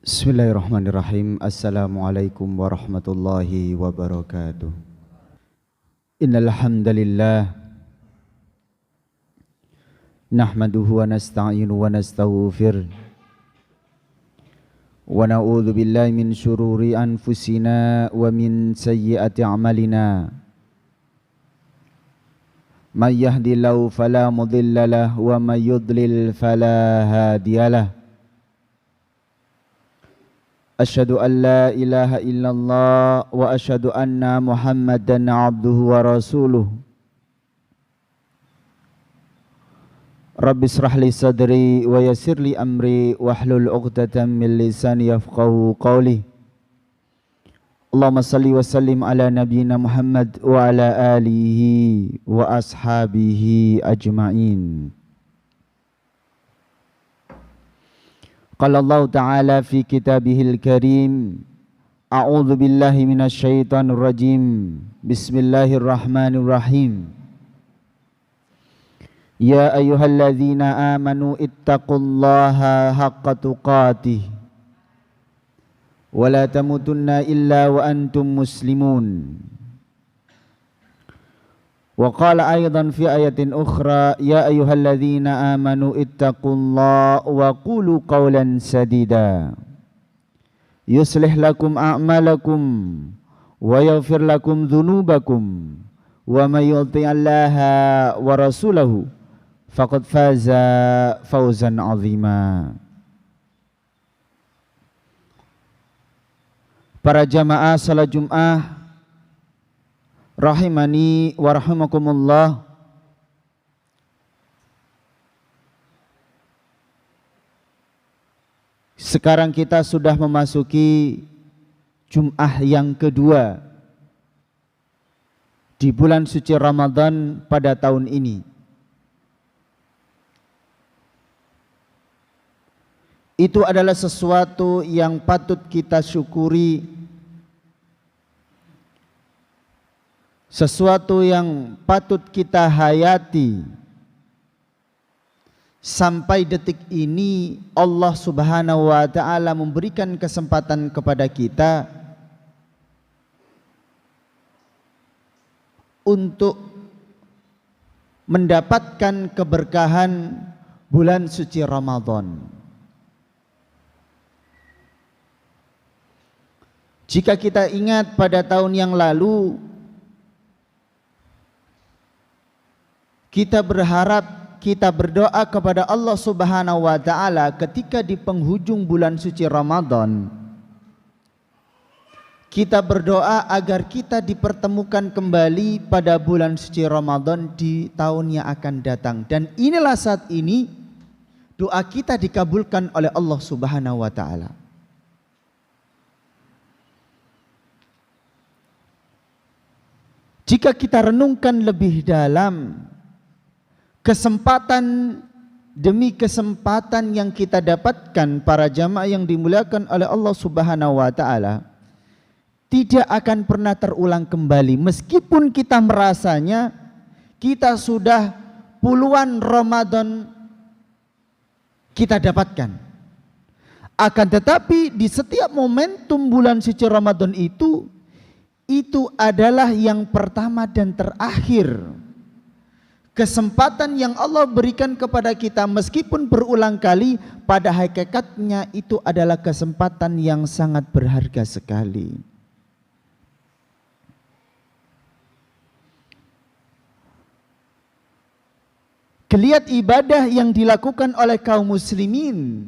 Bismillahirrahmanirrahim. Assalamualaikum warahmatullahi wabarakatuh. Innal hamdalillah nahmaduhu wa nasta'inu wa nastaghfir wa na'udzu billahi min syururi anfusina wa min sayyiati a'malina. May yahdihillahu fala mudhillalah wa may yudlil fala hadiyalah. Asyhadu an la ilaha illallah wa asyhadu anna Muhammadan abduhu wa rasuluh. Rabbi israh li sadri wa yassir li amri wahlul 'uqdatam min lisani yafqahu qawli. Allahumma salli wa sallim ala nabiyyina Muhammad wa ala alihi wa ashabihi ajma'in. Qala Allah Ta'ala fi kitabihil karim, a'udzu billahi minasy syaithanir rajim. Bismillahirrahmanirrahim. Ya ayyuhalladzina amanu ittaqullaha haqqa tuqatih wa la tamutunna illa wa antum muslimun. Wa qala aidan fi ayatin ukhra, ya ayyuhalladzina amanu ittaqullaha wa qulu qawlan sadida yuslih lakum a'malakum wa yaghfir lakum dhunubakum wa may yuti'illaha wa rasulahu faqad faza fawzan 'azima. Para jamaah salat Jumat rahimani wa rahimakumullah. Sekarang kita sudah memasuki Jumat yang kedua di bulan suci Ramadan pada tahun ini. Itu adalah sesuatu yang patut kita syukuri, sesuatu yang patut kita hayati. Sampai detik ini Allah Subhanahu wa ta'ala memberikan kesempatan kepada kita untuk mendapatkan keberkahan bulan suci Ramadan. Jika kita ingat pada tahun yang lalu, kita berharap, kita berdoa kepada Allah Subhanahu wa ta'ala ketika di penghujung bulan suci Ramadan. Kita berdoa agar kita dipertemukan kembali pada bulan suci Ramadan di tahun yang akan datang. Dan inilah saat ini doa kita dikabulkan oleh Allah Subhanahu wa ta'ala. Jika kita renungkan lebih dalam, kesempatan demi kesempatan yang kita dapatkan para jamaah yang dimuliakan oleh Allah Subhanahu wa ta'ala tidak akan pernah terulang kembali. Meskipun kita merasanya kita sudah puluhan Ramadan kita dapatkan, akan tetapi di setiap momentum bulan suci Ramadan itu adalah yang pertama dan terakhir. Kesempatan yang Allah berikan kepada kita meskipun berulang kali, pada hakikatnya itu adalah kesempatan yang sangat berharga sekali. Geliat ibadah yang dilakukan oleh kaum muslimin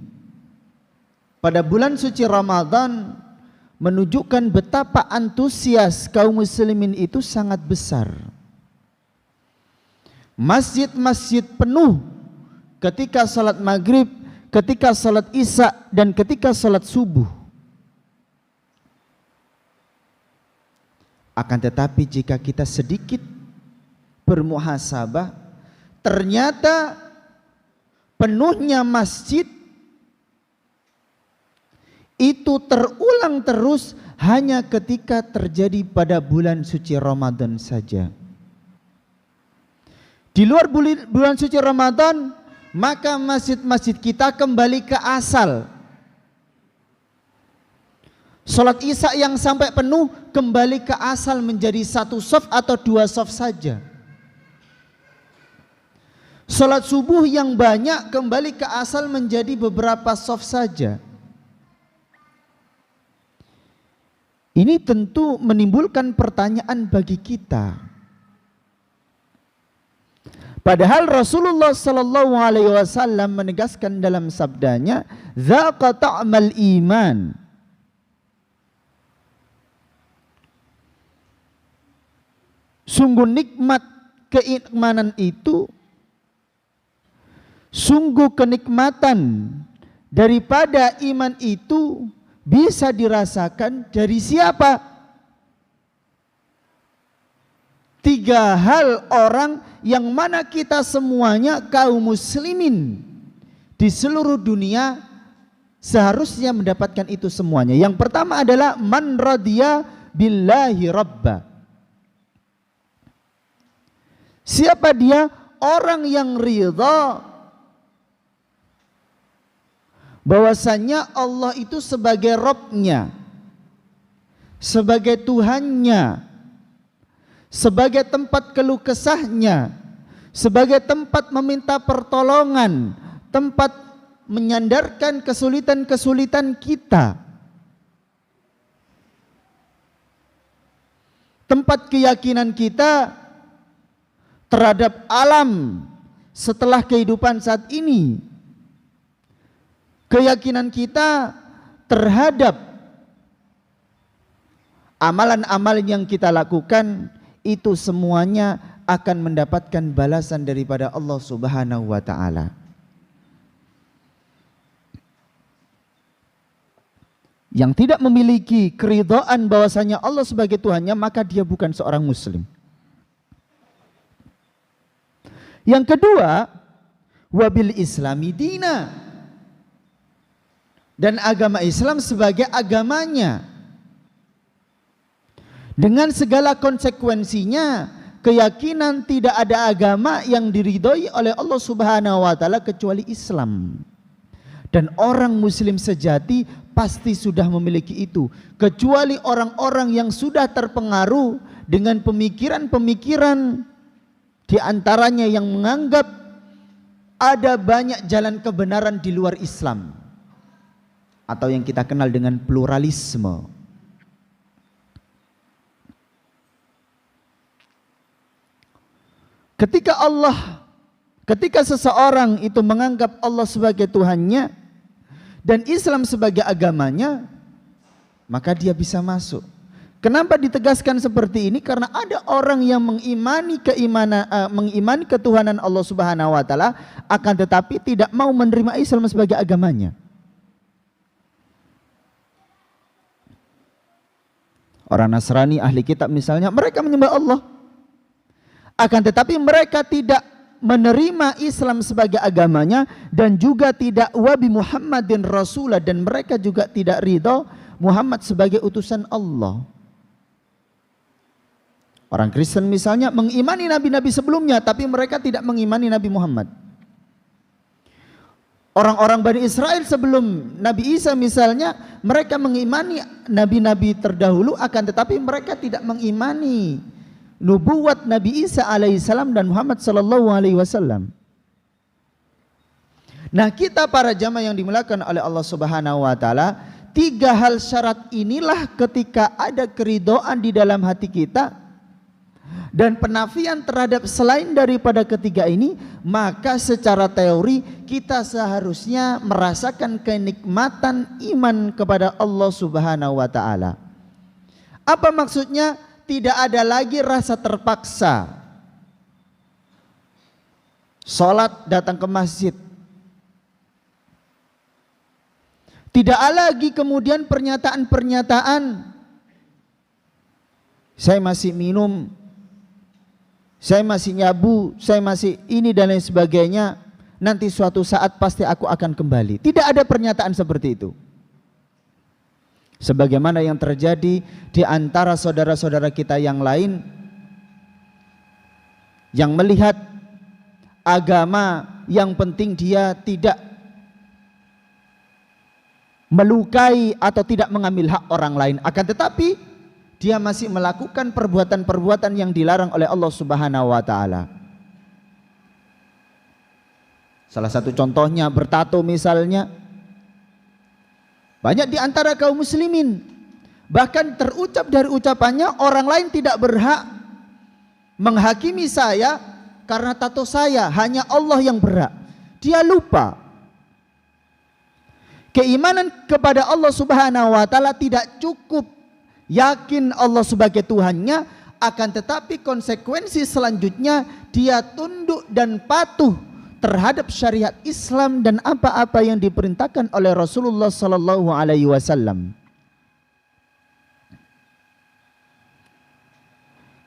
pada bulan suci Ramadan menunjukkan betapa antusias kaum muslimin itu sangat besar. Masjid-masjid penuh ketika salat maghrib, ketika salat isya, dan ketika salat subuh. Akan tetapi jika kita sedikit bermuhasabah, ternyata penuhnya masjid itu terulang terus hanya ketika terjadi pada bulan suci Ramadan saja. Di luar bulan suci Ramadan, maka masjid-masjid kita kembali ke asal. Sholat isya yang sampai penuh kembali ke asal menjadi satu shaf atau dua shaf saja. Sholat subuh yang banyak kembali ke asal menjadi beberapa shaf saja. Ini tentu menimbulkan pertanyaan bagi kita. Padahal Rasulullah sallallahu alaihi wasallam menegaskan dalam sabdanya, "Dzaqa ta'mal iman." Sungguh nikmat keimanan itu, sungguh kenikmatan daripada iman itu bisa dirasakan dari siapa? Tiga hal orang yang mana kita semuanya kaum muslimin di seluruh dunia seharusnya mendapatkan itu semuanya. Yang pertama adalah man radiya billahi rabba. Siapa dia? Orang yang ridha bahwasanya Allah itu sebagai Rabb-Nya, sebagai Tuhannya, sebagai tempat keluh kesahnya, sebagai tempat meminta pertolongan, tempat menyandarkan kesulitan-kesulitan kita, tempat keyakinan kita terhadap alam setelah kehidupan saat ini, keyakinan kita terhadap amalan-amalan yang kita lakukan itu semuanya akan mendapatkan balasan daripada Allah Subhanahu wa taala. Yang tidak memiliki keridhaan bahwasanya Allah sebagai Tuhannya, maka dia bukan seorang muslim. Yang kedua, wabil islami dina, dan agama Islam sebagai agamanya, dengan segala konsekuensinya. Keyakinan tidak ada agama yang diridhoi oleh Allah Subhanahu wa taala kecuali Islam. Dan orang muslim sejati pasti sudah memiliki itu, kecuali orang-orang yang sudah terpengaruh dengan pemikiran-pemikiran, di antaranya yang menganggap ada banyak jalan kebenaran di luar Islam, atau yang kita kenal dengan pluralisme. Ketika seseorang itu menganggap Allah sebagai Tuhannya dan Islam sebagai agamanya, maka dia bisa masuk. Kenapa ditegaskan seperti ini? Karena ada orang yang mengimani ketuhanan Allah Subhanahu wa taala, akan tetapi tidak mau menerima Islam sebagai agamanya. Orang Nasrani, ahli kitab misalnya, mereka menyembah Allah, akan tetapi mereka tidak menerima Islam sebagai agamanya, dan juga tidak wabi Muhammadin Rasulah, dan mereka juga tidak ridho Muhammad sebagai utusan Allah. Orang Kristen misalnya mengimani nabi-nabi sebelumnya, tapi mereka tidak mengimani Nabi Muhammad. Orang-orang Bani Israel sebelum Nabi Isa misalnya, mereka mengimani nabi-nabi terdahulu, akan tetapi mereka tidak mengimani nubuat Nabi Isa alaihissalam dan Muhammad sallallahu alaihi wasallam. Nah, kita para jamaah yang dimuliakan oleh Allah Subhanahu wa taala, tiga hal syarat inilah ketika ada keridhaan di dalam hati kita dan penafian terhadap selain daripada ketiga ini, maka secara teori kita seharusnya merasakan kenikmatan iman kepada Allah Subhanahu wa taala. Apa maksudnya? Tidak ada lagi rasa terpaksa. Salat, datang ke masjid. Tidak ada lagi kemudian pernyataan-pernyataan, saya masih minum, saya masih nyabu, saya masih ini dan lain sebagainya, nanti suatu saat pasti aku akan kembali. Tidak ada pernyataan seperti itu. Sebagaimana yang terjadi di antara saudara-saudara kita yang lain, yang melihat agama yang penting dia tidak melukai atau tidak mengambil hak orang lain, akan tetapi dia masih melakukan perbuatan-perbuatan yang dilarang oleh Allah Subhanahu wa taala. Salah satu contohnya bertato misalnya. Banyak di antara kaum muslimin bahkan terucap dari ucapannya, orang lain tidak berhak menghakimi saya karena tato saya, hanya Allah yang berhak. Dia lupa keimanan kepada Allah Subhanahu wa taala tidak cukup yakin Allah sebagai Tuhannya, akan tetapi konsekuensi selanjutnya dia tunduk dan patuh terhadap syariat Islam dan apa-apa yang diperintahkan oleh Rasulullah sallallahu alaihi wasallam.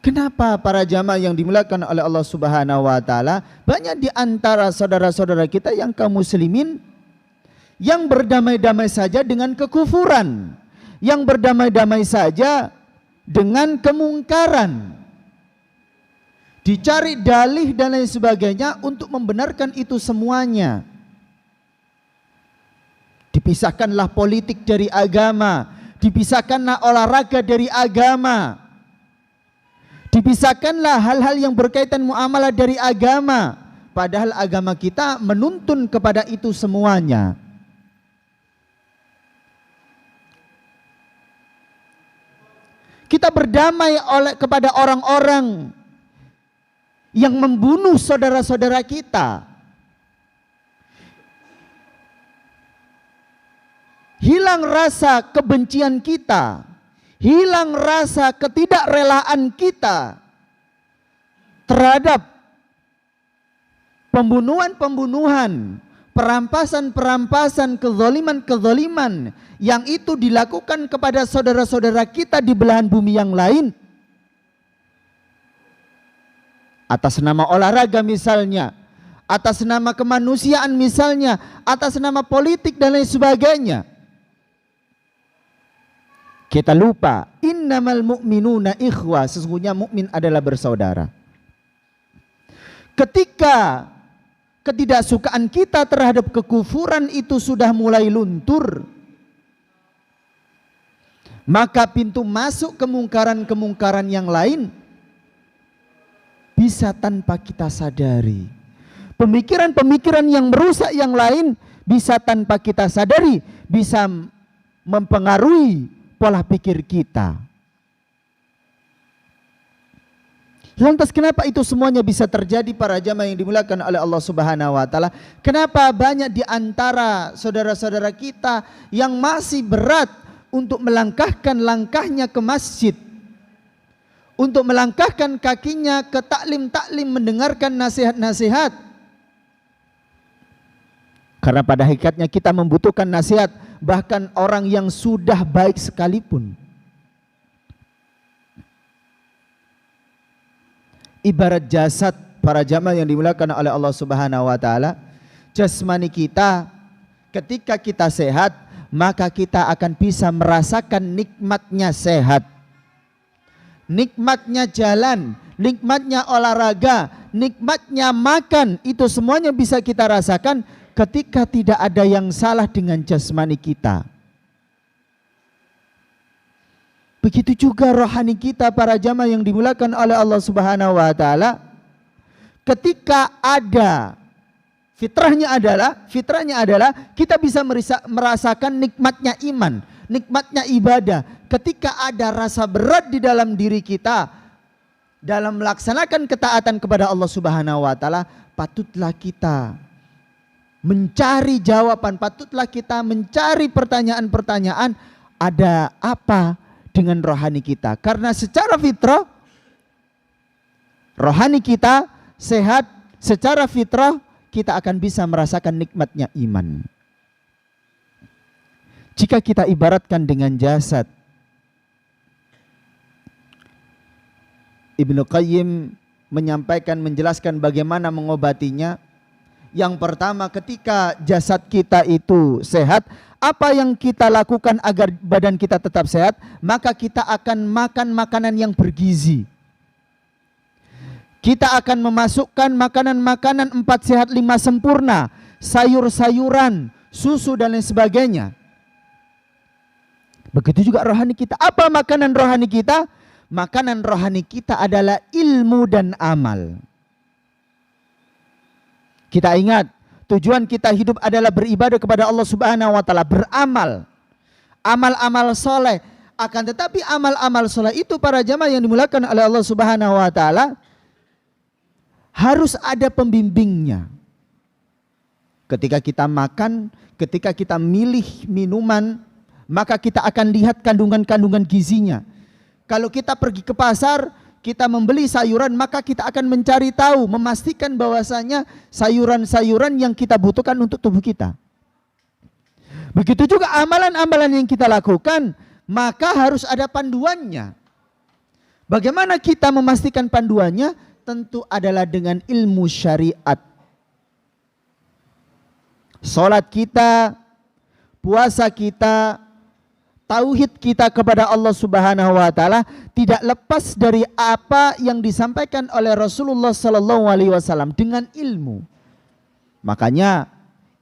Kenapa para jamaah yang dimuliakan oleh Allah Subhanahu wa taala, banyak di antara saudara-saudara kita yang kaum muslimin yang berdamai-damai saja dengan kekufuran, yang berdamai-damai saja dengan kemungkaran, dicari dalih dan lain sebagainya untuk membenarkan itu semuanya. Dipisahkanlah politik dari agama, dipisahkanlah olahraga dari agama, dipisahkanlah hal-hal yang berkaitan muamalah dari agama, padahal agama kita menuntun kepada itu semuanya. Kita berdamai kepada orang-orang yang membunuh saudara-saudara kita. Hilang rasa kebencian kita, hilang rasa ketidakrelaan kita terhadap pembunuhan-pembunuhan, perampasan-perampasan, kezaliman-kezaliman yang itu dilakukan kepada saudara-saudara kita di belahan bumi yang lain atas nama olahraga misalnya, atas nama kemanusiaan misalnya, atas nama politik dan lain sebagainya. Kita lupa, innamal mu'minuna ikhwah, sesungguhnya mukmin adalah bersaudara. Ketika ketidaksukaan kita terhadap kekufuran itu sudah mulai luntur, maka pintu masuk kemungkaran-kemungkaran yang lain bisa tanpa kita sadari. Pemikiran-pemikiran yang merusak yang lain bisa tanpa kita sadari, bisa mempengaruhi pola pikir kita. Lantas kenapa itu semuanya bisa terjadi para jamaah yang dimuliakan oleh Allah Subhanahu wa taala? Kenapa banyak di antara saudara-saudara kita yang masih berat untuk melangkahkan langkahnya ke masjid, untuk melangkahkan kakinya ke taklim-taklim, mendengarkan nasihat-nasihat? Karena pada hakikatnya kita membutuhkan nasihat, bahkan orang yang sudah baik sekalipun. Ibarat jasad para jamaah yang dimuliakan oleh Allah Subhanahu wa taala, jasmani kita ketika kita sehat, maka kita akan bisa merasakan nikmatnya sehat, nikmatnya jalan, nikmatnya olahraga, nikmatnya makan. Itu semuanya bisa kita rasakan ketika tidak ada yang salah dengan jasmani kita. Begitu juga rohani kita para jamaah yang dimuliakan oleh Allah Subhanahu wa taala, ketika ada fitrahnya adalah kita bisa merasakan nikmatnya iman, nikmatnya ibadah. Ketika ada rasa berat di dalam diri kita dalam melaksanakan ketaatan kepada Allah Subhanahu wa taala, patutlah kita mencari jawaban, patutlah kita mencari pertanyaan-pertanyaan, ada apa dengan rohani kita? Karena secara fitrah rohani kita sehat, secara fitrah kita akan bisa merasakan nikmatnya iman. Jika kita ibaratkan dengan jasad, Ibnu Qayyim menyampaikan, menjelaskan bagaimana mengobatinya. Yang pertama, ketika jasad kita itu sehat, apa yang kita lakukan agar badan kita tetap sehat? Maka kita akan makan makanan yang bergizi. Kita akan memasukkan makanan-makanan 4 sehat 5 sempurna, sayur-sayuran, susu dan lain sebagainya. Begitu juga rohani kita. Apa makanan rohani kita? Makanan rohani kita adalah ilmu dan amal. Kita ingat, tujuan kita hidup adalah beribadah kepada Allah Subhanahu wa taala, beramal. Amal-amal soleh. Akan tetapi amal-amal soleh itu para jamaah yang dimulakan oleh Allah Subhanahu wa taala harus ada pembimbingnya. Ketika kita makan, ketika kita milih minuman, maka kita akan lihat kandungan-kandungan gizinya. Kalau kita pergi ke pasar, kita membeli sayuran, maka kita akan mencari tahu, memastikan bahwasanya sayuran-sayuran yang kita butuhkan untuk tubuh kita. Begitu juga amalan-amalan yang kita lakukan, maka harus ada panduannya. Bagaimana kita memastikan panduannya? Tentu adalah dengan ilmu syariat. Salat kita, puasa kita, tauhid kita kepada Allah Subhanahu wa taala tidak lepas dari apa yang disampaikan oleh Rasulullah sallallahu alaihi wasallam dengan ilmu. Makanya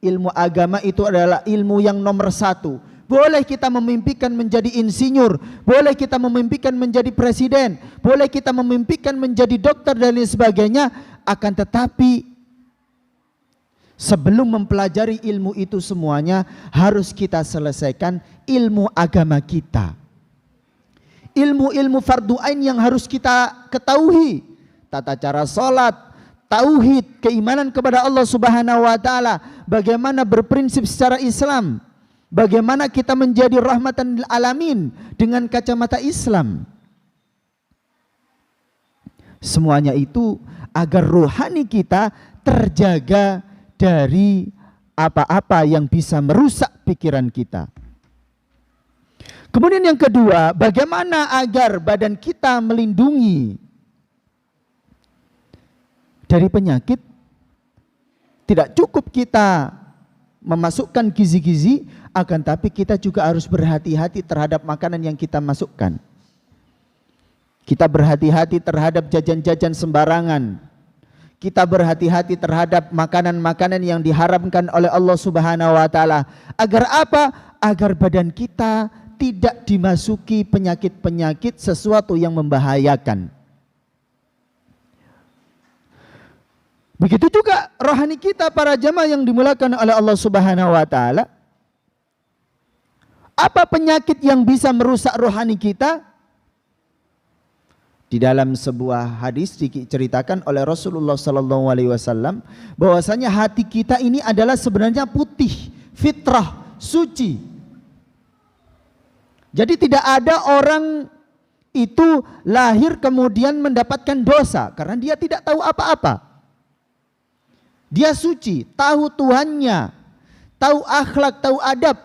ilmu agama itu adalah ilmu yang nomor satu. Boleh kita memimpikan menjadi insinyur, boleh kita memimpikan menjadi presiden, boleh kita memimpikan menjadi dokter dan lain sebagainya, akan tetapi sebelum mempelajari ilmu itu semuanya harus kita selesaikan ilmu agama kita. Ilmu-ilmu fardu ain yang harus kita ketahui, tata cara salat, tauhid, keimanan kepada Allah Subhanahu wa taala, bagaimana berprinsip secara Islam, bagaimana kita menjadi rahmatan lil alamin dengan kacamata Islam. Semuanya itu agar rohani kita terjaga dari apa-apa yang bisa merusak pikiran kita. Kemudian yang kedua, bagaimana agar badan kita melindungi dari penyakit. Tidak cukup kita memasukkan gizi-gizi, akan tapi kita juga harus berhati-hati terhadap makanan yang kita masukkan. Kita berhati-hati terhadap jajan-jajan sembarangan. Kita berhati-hati terhadap makanan-makanan yang diharamkan oleh Allah Subhanahu wa taala. Agar apa? Agar badan kita tidak dimasuki penyakit-penyakit sesuatu yang membahayakan. Begitu juga rohani kita para jamaah yang dimulakan oleh Allah Subhanahu wa taala. Apa penyakit yang bisa merusak rohani kita? Di dalam sebuah hadis diceritakan oleh Rasulullah sallallahu alaihi wasallam bahwasanya hati kita ini adalah sebenarnya putih, fitrah, suci. Jadi tidak ada orang itu lahir kemudian mendapatkan dosa karena dia tidak tahu apa-apa. Dia suci, tahu Tuhannya, tahu akhlak, tahu adab.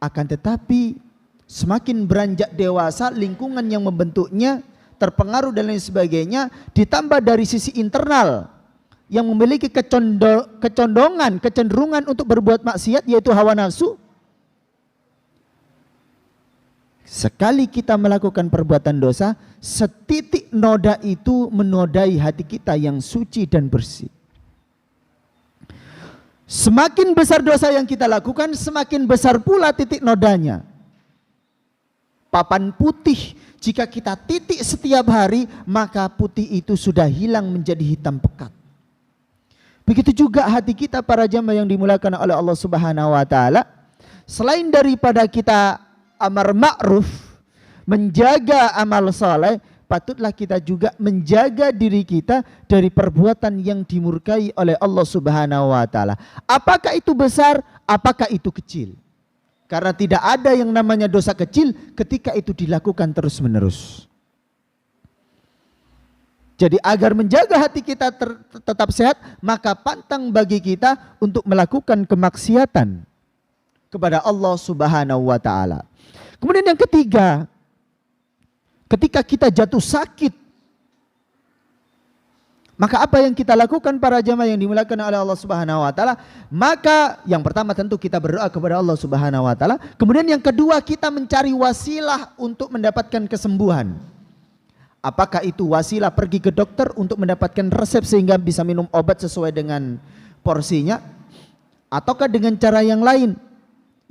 Akan tetapi semakin beranjak dewasa, lingkungan yang membentuknya, terpengaruh dan lain sebagainya, ditambah dari sisi internal yang memiliki kecondongan, kecenderungan untuk berbuat maksiat, yaitu hawa nafsu. Sekali kita melakukan perbuatan dosa, setitik noda itu menodai hati kita yang suci dan bersih. Semakin besar dosa yang kita lakukan, semakin besar pula titik nodanya. Papan putih, jika kita titik setiap hari, maka putih itu sudah hilang menjadi hitam pekat. Begitu juga hati kita para jamaah yang dimulakan oleh Allah Subhanahu wa taala. Selain daripada kita amar ma'ruf, menjaga amal saleh, patutlah kita juga menjaga diri kita dari perbuatan yang dimurkai oleh Allah Subhanahu wa taala. Apakah itu besar, apakah itu kecil? Karena tidak ada yang namanya dosa kecil ketika itu dilakukan terus-menerus. Jadi agar menjaga hati kita tetap sehat, maka pantang bagi kita untuk melakukan kemaksiatan kepada Allah Subhanahu wa taala. Kemudian yang ketiga, ketika kita jatuh sakit, maka apa yang kita lakukan para jamaah yang dimuliakan oleh Allah Subhanahu wa taala? Maka yang pertama tentu kita berdoa kepada Allah Subhanahu wa taala. Kemudian yang kedua, kita mencari wasilah untuk mendapatkan kesembuhan. Apakah itu wasilah pergi ke dokter untuk mendapatkan resep sehingga bisa minum obat sesuai dengan porsinya, ataukah dengan cara yang lain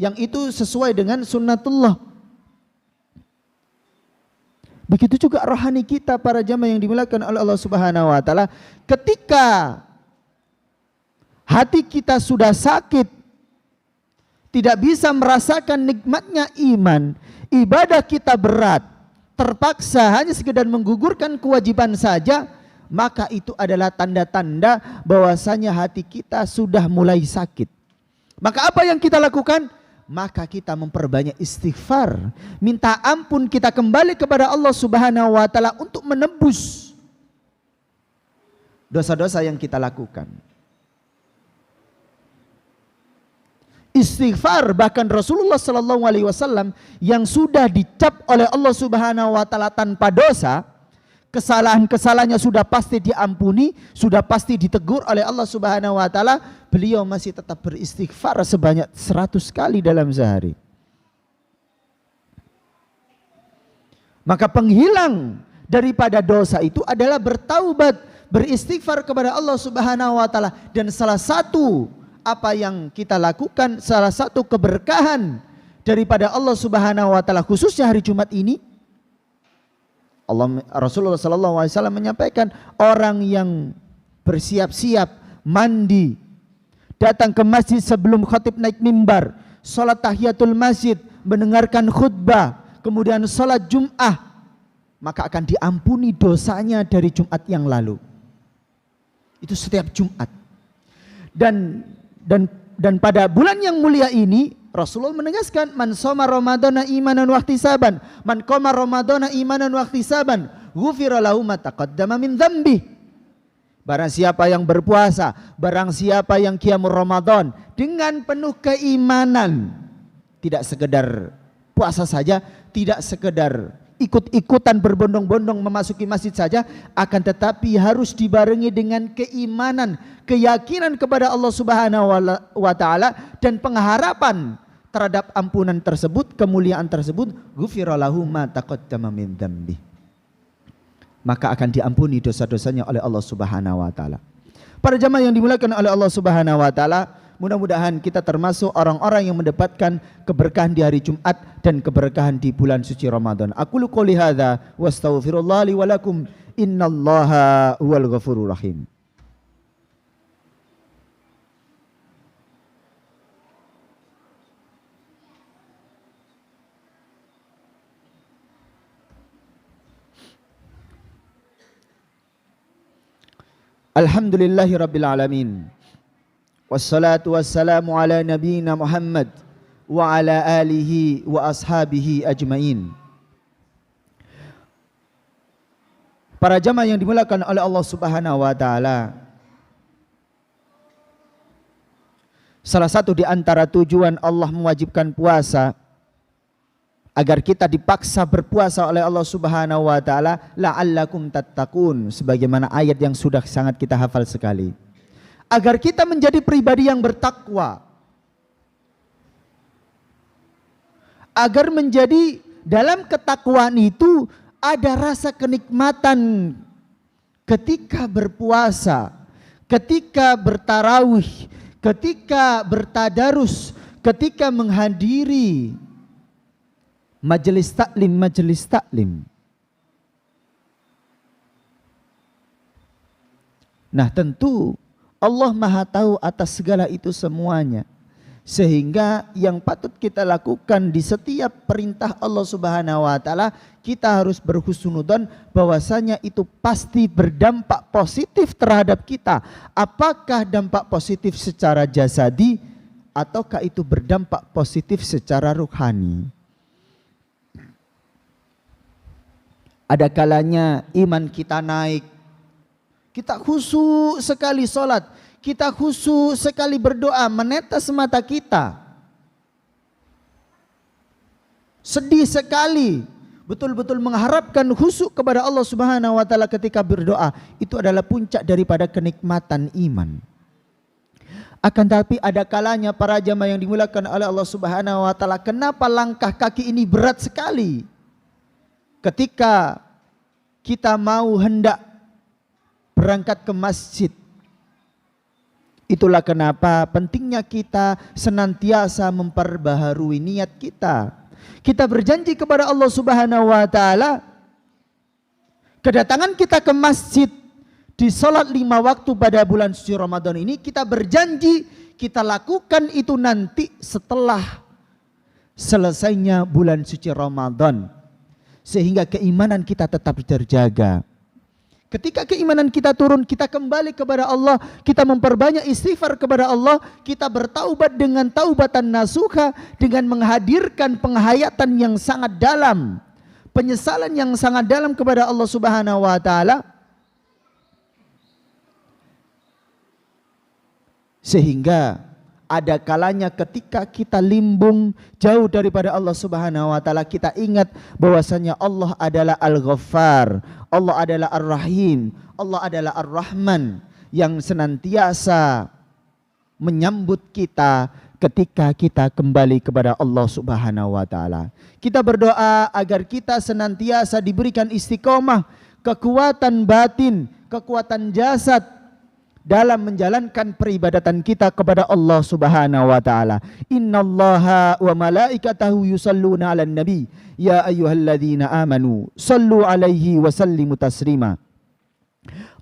yang itu sesuai dengan sunnatullah. Begitu juga rohani kita para jamaah yang dimuliakan oleh Allah Subhanahu wa taala, ketika hati kita sudah sakit, tidak bisa merasakan nikmatnya iman, ibadah kita berat, terpaksa hanya sekedar menggugurkan kewajiban saja, maka itu adalah tanda-tanda bahwasanya hati kita sudah mulai sakit. Maka apa yang kita lakukan? Maka kita memperbanyak istighfar, minta ampun, kita kembali kepada Allah Subhanahu wa taala untuk menebus dosa-dosa yang kita lakukan. Istighfar, bahkan Rasulullah sallallahu alaihi wasallam yang sudah dicap oleh Allah Subhanahu wa taala tanpa dosa, kesalahan-kesalahannya sudah pasti diampuni, sudah pasti ditegur oleh Allah Subhanahu wa taala, beliau masih tetap beristighfar sebanyak 100 kali dalam sehari. Maka penghilang daripada dosa itu adalah bertaubat, beristighfar kepada Allah Subhanahu wa taala. Dan salah satu apa yang kita lakukan, salah satu keberkahan daripada Allah Subhanahu wa taala khususnya hari Jumat ini, Rasulullah sallallahu alaihi wasallam menyampaikan, orang yang bersiap-siap mandi, datang ke masjid sebelum khatib naik mimbar, salat tahiyatul masjid, mendengarkan khutbah, kemudian salat Jum'ah, maka akan diampuni dosanya dari Jumat yang lalu. Itu setiap Jumat. Dan pada bulan yang mulia ini Rasulullah menegaskan, man shoma ramadhana imanan wa ihtisaban, man qama ramadhana imanan wa ihtisaban, ghufira lahu ma taqaddama min dzambi. Barang siapa yang berpuasa, barang siapa yang qiyamul Ramadan dengan penuh keimanan, tidak sekedar puasa saja, tidak sekedar ikut-ikutan berbondong-bondong memasuki masjid saja, akan tetapi harus dibarengi dengan keimanan, keyakinan kepada Allah Subhanahu wa taala dan pengharapan terhadap ampunan tersebut, kemuliaan tersebut, ghufira lahu ma taqaddama min dzambi. Maka akan diampuni dosa-dosanya oleh Allah Subhanahu wa taala. Para jamaah yang dimuliakan oleh Allah Subhanahu wa taala, mudah-mudahan kita termasuk orang-orang yang mendapatkan keberkahan di hari Jumat dan keberkahan di bulan suci Ramadan. Aqulu qouli hadza wa astaghfirullah li wa lakum, innallaha huwal ghafurur rahim. Alhamdulillahi rabbil alamin. Wassalatu wassalamu ala nabiyyina Muhammad wa ala alihi wa ashabihi ajmain. Para jamaah yang dimuliakan oleh Allah Subhanahu wa taala, salah satu di antara tujuan Allah mewajibkan puasa agar kita dipaksa berpuasa oleh Allah Subhanahu wa taala, la'allakum tattaqun, sebagaimana ayat yang sudah sangat kita hafal sekali. Agar kita menjadi pribadi yang bertakwa. Agar menjadi dalam ketakwaan itu ada rasa kenikmatan ketika berpuasa, ketika bertarawih, ketika bertadarus, ketika menghadiri majelis taklim. Nah, tentu Allah Maha tahu atas segala itu semuanya, sehingga yang patut kita lakukan di setiap perintah Allah Subhanahu wa taala, kita harus berhusnudzon bahwasanya itu pasti berdampak positif terhadap kita. Apakah dampak positif secara jasadi ataukah itu berdampak positif secara ruhani? Ada kalanya iman kita naik, kita khusyuk sekali sholat, kita khusyuk sekali berdoa, menetes mata kita, sedih sekali, betul-betul mengharapkan khusyuk kepada Allah Subhanahu wa taala ketika berdoa. Itu adalah puncak daripada kenikmatan iman. Akan tapi ada kalanya para jamaah yang dimuliakan oleh Allah Subhanahu wa taala, kenapa langkah kaki ini berat sekali? Ketika kita mau hendak berangkat ke masjid. Itulah kenapa pentingnya kita senantiasa memperbaharui niat kita. Kita berjanji kepada Allah Subhanahu wa taala Kedatangan kita ke masjid di sholat 5 waktu pada bulan suci Ramadan ini, kita berjanji kita lakukan itu nanti setelah selesainya bulan suci Ramadan, sehingga keimanan kita tetap terjaga. Ketika keimanan kita turun, kita kembali kepada Allah, kita memperbanyak istighfar kepada Allah, kita bertaubat dengan taubatan nasuha, dengan menghadirkan penghayatan yang sangat dalam, penyesalan yang sangat dalam kepada Allah Subhanahu wa taala, sehingga ada kalanya ketika kita limbung jauh daripada Allah Subhanahu wa taala, kita ingat bahwasanya Allah adalah Al-Ghaffar, Allah adalah Ar-Rahim, Allah adalah Ar-Rahman yang senantiasa menyambut kita ketika kita kembali kepada Allah Subhanahu wa taala. Kita berdoa agar kita senantiasa diberikan istiqomah, kekuatan batin, kekuatan jasad dalam menjalankan peribadatan kita kepada Allah Subhanahu wa taala. Innallaha wa malaikatahu yusalluna 'alan nabi ya ayyuhalladzina amanu sallu 'alaihi wa sallimu taslima.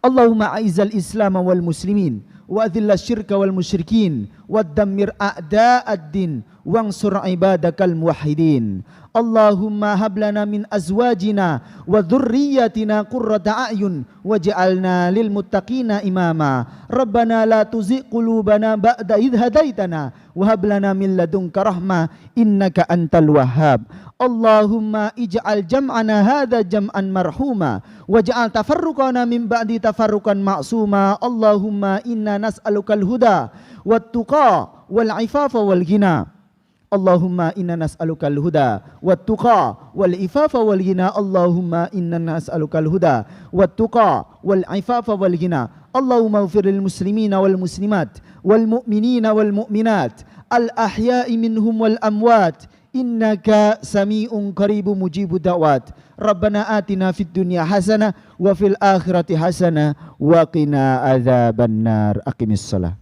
Allahumma a'izzal Islam wal muslimin wa adhillal syirka wal musyrikin waddammir a'da'ad-din wansur ibadakal muwahhidin. Allahumma hab lana min azwajina wa dhurriyyatina qurrata a'yun waj'alna lil muttaqina imama. Rabbana la tuzigh qulubana ba'da idh hadaitana wa hab lana min ladunka rahmah innaka antal wahhab. Allahumma ij'al jam'ana hadha jam'an marhuma waj'al tafarruqana min ba'di tafarruqan ma'suma. Allahumma inna nas'alukal huda wat tuqa wal 'ifafa wal ghina. Allahumma inna nas'alukal huda wat tuqa wal ifafa wal ghina. Allahumma inna nas'alukal huda wat tuqa wal ifafa wal ghina. Allahumma ighfir lil muslimina wal muslimat wal mu'minina wal mu'minat al ahya'i minhum wal amwat innaka sami'un qaribun mujibud da'wat. Rabbana atina fid dunya hasanah wa fil akhirati hasanah wa qina adzabannar. Aqimissalah.